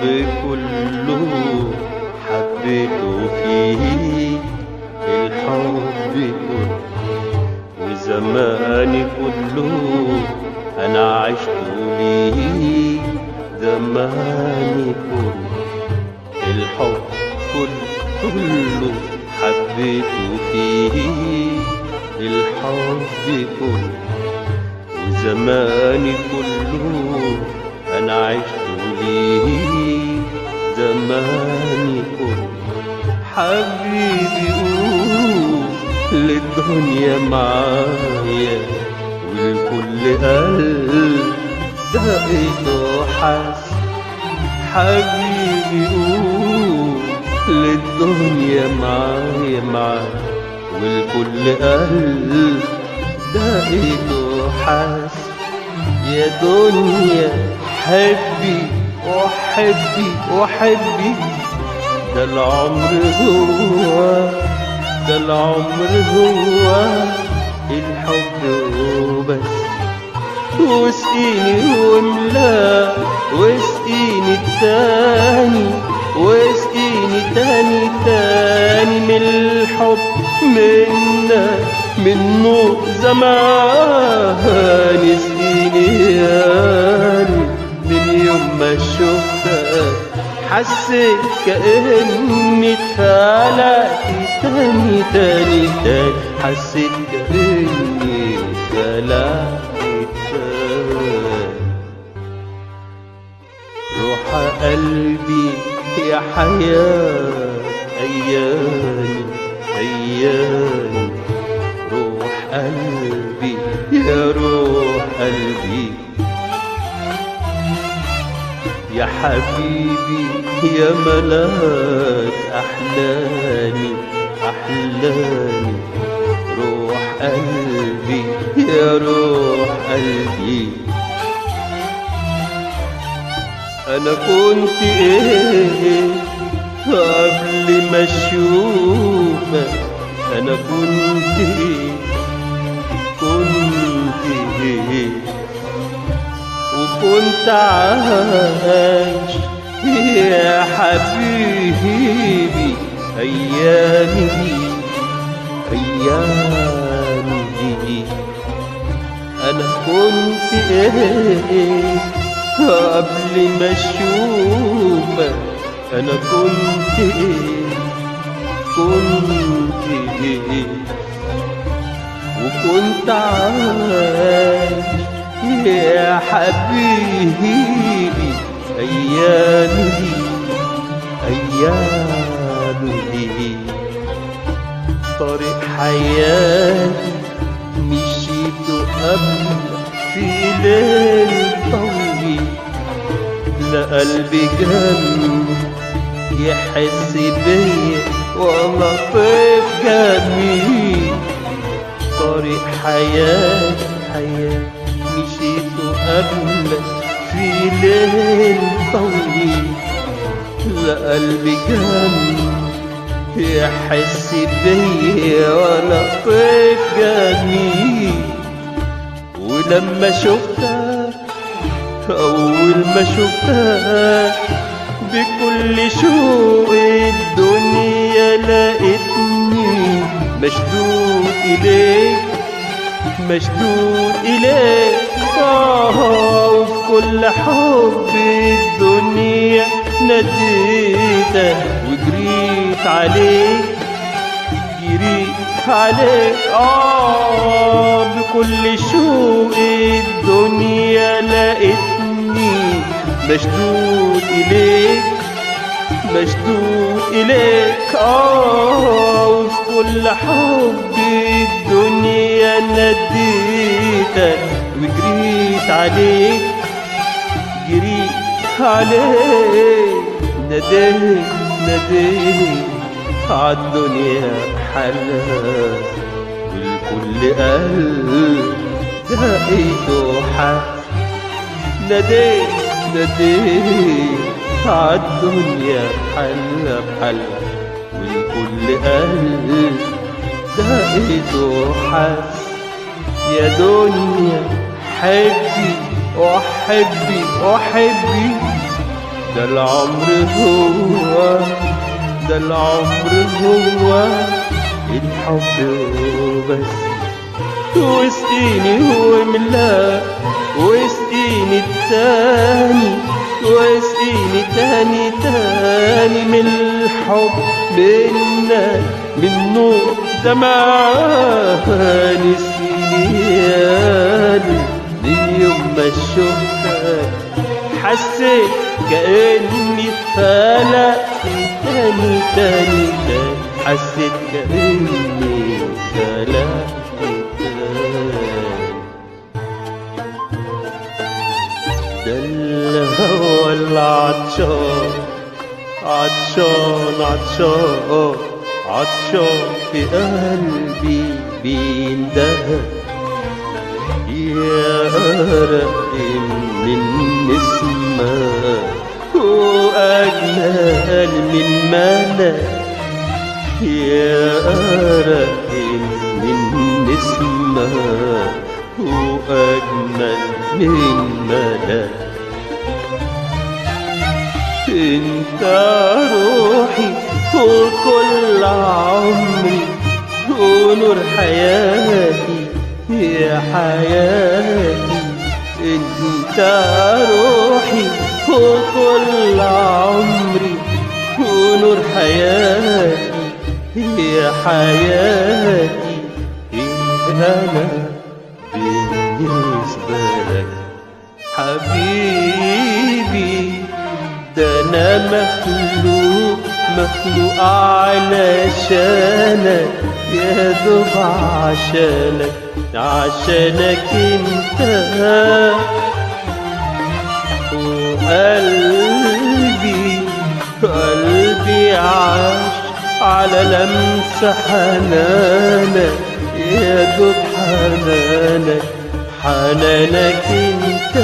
كله حبيته فيه، الحب كله وزماني كله أنا عشت ليه، زماني كله الحب كله حبيته فيه، الحب كله وزماني كله أنا عشت ليه، زماني كله. حبيبي قول للدنيا معايا والكل قلب دقيته حس، حبيبي قول للدنيا معايا والكل قلب دقيته حس. يا دنيا حبي وحبي وحبي، ده العمر هو، ده العمر هو الحب وبس. واسقيني واملا واسقيني التاني، واسقيني تاني تاني من الحب منه زمان. اسقيني يالي من يوم ما شفتك حسيت كأني اتخلقت تاني تاني تاني، حسيت كأني اتخلقت تاني. روح قلبي يا حياة أيامي أيامي، روح قلبي يا روح قلبي، يا حبيبي يا ملاك أحلامي أحلامي، روح قلبي يا روح قلبي. أنا كنت إيه قبل ما أشوفك، أنا كنت إيه كنت إيه، وكنت عايش يا حبيبي أيامي أيامي. أنا كنت إيه قبل ما أشوفك، أنا كنت إيه كنت إيه، وكنت عايش يا حبيبي أيامي أيامي. طريق حياتي مشيته قبل في ليل طويل، لا قلبي جنبي يحس بيا ولا طيف جميل. طريق حياتي مشيته قبلك في ليل طويل، لا قلبي جنبي يحس بيا ولا طيف جميل. ولما شفتك أول ما شفتك بكل شوق الدنيا لقيتني مشدود إليك مشدود إليك. وفي كل حب الدنيا ناديتك وجريت عليك جريت عليك. بكل شوق الدنيا لقيتني مشدود إليك مشدود إليك. وفي كل حب الدنيا ناديتك وجريت عليك جريت عليك. ناديت ناديت عالدنيا حالها والكل قلب دقيته حس. ناديت ناديت عالدنيا حالها بحالها والكل قلب دقيته حس. يا دنيا حبي وحبي وحبي، ده العمر هو، ده العمر هو الحب وبس. واسقيني واملا، واسقيني التاني، واسقيني تاني تاني من الحب منك، من نور زمان. اسقيني يالي من يوم ما شفتك حسيت كأني اتخلقت تاني تاني تاني، حسيت كأني اتخلقت ده الهوى العطشان، عطشان عطشان عطشان في قلبي بيندهى، يا أرق من النسمة وأجمل من ملك، يا أرق من النسمة وأجمل من ملك. انت روحي وكل عمري ونور حياتي يا حياتي، انت روحي وكل عمري ونور حياتي يا حياتي. انا بالنسبة لك حبيبي، ده انا مخلوق مخلوق علشانك، يا دوب عشانك عشانك انت. وقلبي قلبي عاش على لمسة حنانك، يا دوب حنانك حنانك انت.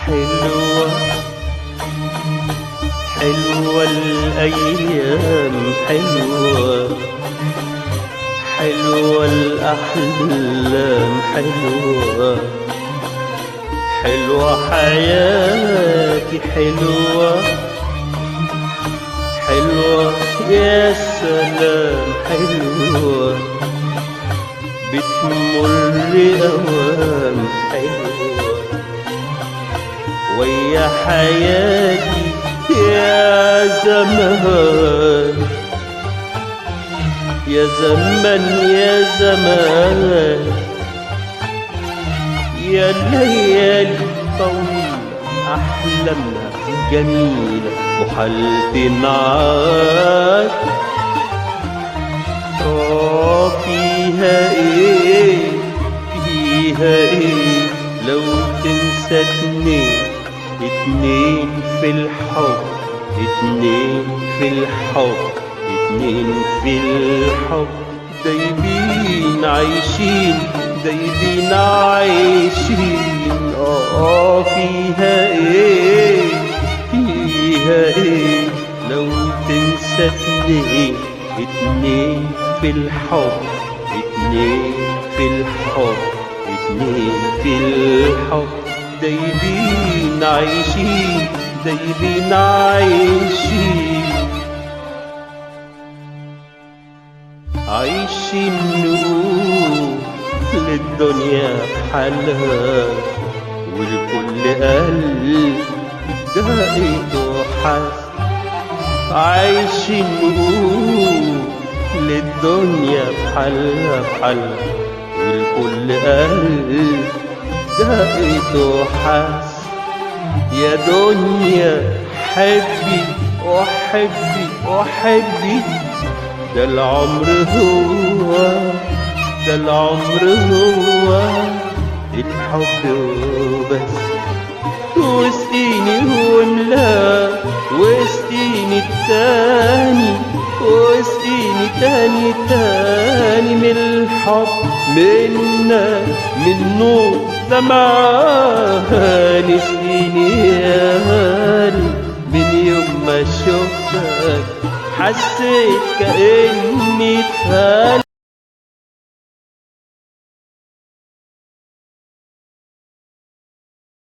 حلوة حلوة الأيام، حلوة حلوة الأحلام، حلوة حلوة حياتي، حلوة حلوة يا سلام، حلوة بتمر أوام، حلوة ويا حياتي يا زمان، يا زمان يا زمان، يا ليالي طويلة أحلامنا جميلة وحالتي معاك. فيها ايه فيها ايه لو تنسى اتنين في الحب، اتنين في الحب، اتنين في الحب، دايبين عايشين دايبين عايشين. فيها ايه فيها ايه لو تنسى اتنين في الحب، اتنين في الحب، اتنين في الحب، دايبين عايشين دايبين عايشين. عايشين نقول للدنيا بحالها، والكل قلب دقيق وحس. عايشين نقول للدنيا بحالها بحالها، والكل قلب دقيق وحس. يا دنيا حبي وحبي وحبي، ده العمر هو، ده العمر هو الحب وبس. واسقيني واملا، واسقيني التاني، واسقيني تاني تاني من الحب منك، من نور زمان. اسقيني يا غالي من يوم ما شفتك حسيت كأني اتخلقت